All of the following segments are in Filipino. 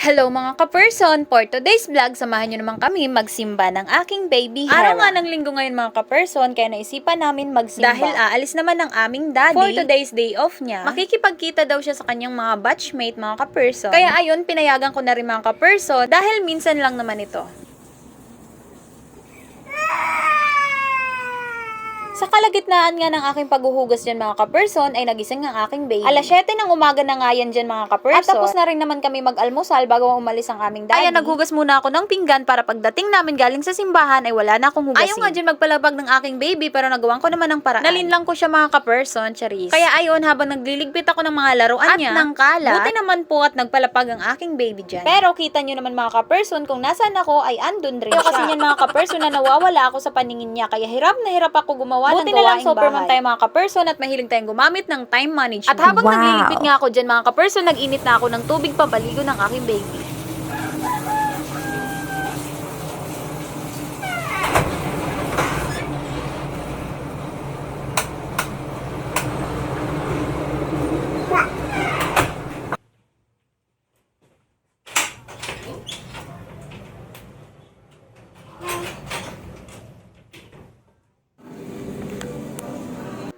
Hello mga ka-person! For today's vlog, samahan nyo naman kami magsimba ng aking baby Hera. Araw nga ng linggo ngayon mga ka-person, kaya naisipan namin magsimba. Dahil aalis naman ng aming daddy for today's day off niya. Makikipagkita daw siya sa kanyang mga batchmate mga ka-person. Kaya ayun, pinayagan ko na rin mga ka-person dahil minsan lang naman ito. Sa kalagitnaan nga ng aking paghuhugas dyan mga ka-person ay nagising ang aking baby. Alas 7 ng umaga na nga yan dyan mga ka-person. At tapos na rin naman kami mag-almusal bago umalis ang aming daddy. Kaya naghugas muna ako ng pinggan para pagdating namin galing sa simbahan ay wala na akong hugasin. Ayaw nga dyan magpalabag ng aking baby pero nagawan ko naman ng paraan. Nalinlang ko siya mga ka-person, charis. Kaya ayun, habang nagliligpit ako ng mga laruan niya at ng kalat, buti naman po at nagpalapag ang aking baby dyan. Pero kita nyo naman mga ka-person, kung nasaan ako ay andun rin siya. Kasi niyan mga ka-person na nawawala ako sa paningin niya. Kaya hirap na hirap ako gumawa buti na lang superman tayo mga ka-person at mahilig tayong gumamit ng time management. At habang nagliligpit nga ako dyan mga ka-person, nag-init na ako ng tubig pampaligo ng aking baby.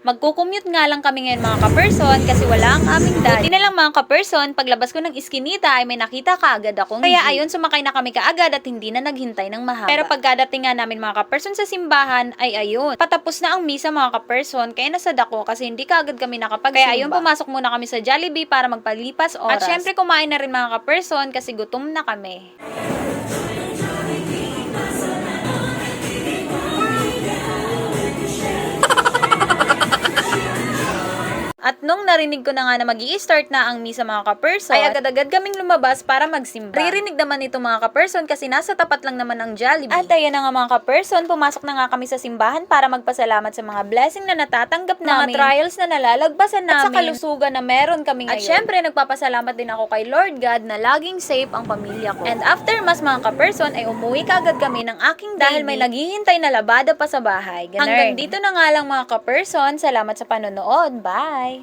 Magkukumute nga lang kami ngayon mga ka-person kasi wala ang aming daddy. Buti na lang mga ka-person, paglabas ko ng iskinita ay may nakita kaagad akong kaya ayun, sumakay na kami kaagad at hindi na naghintay ng mahaba. Pero pagkadating nga namin mga ka-person sa simbahan ay ayun, patapos na ang misa mga ka-person kaya nasad ako kasi hindi kaagad kami nakapagsimba. Kaya ayun, pumasok muna kami sa Jollibee para magpalipas oras. At syempre kumain na rin mga ka-person kasi gutom na kami. At nung narinig ko na nga na mag-i-start na ang misa mga ka-person, ay agad-agad kaming lumabas para magsimba. Ririnig naman ito mga ka-person kasi nasa tapat lang naman ang Jollibee. At ayan na nga mga ka-person, pumasok na nga kami sa simbahan para magpasalamat sa mga blessing na natatanggap namin, mga trials na nalalagpasan namin, at sa kalusugan na meron kami ngayon. At syempre, nagpapasalamat din ako kay Lord God na laging safe ang pamilya ko. And after mas mga ka-person, ay umuwi kaagad kami ng aking baby dahil may naghihintay na labada pa sa bahay. Ganun. Hanggang dito na nga lang mga ka-person. Salamat sa panonood. Bye!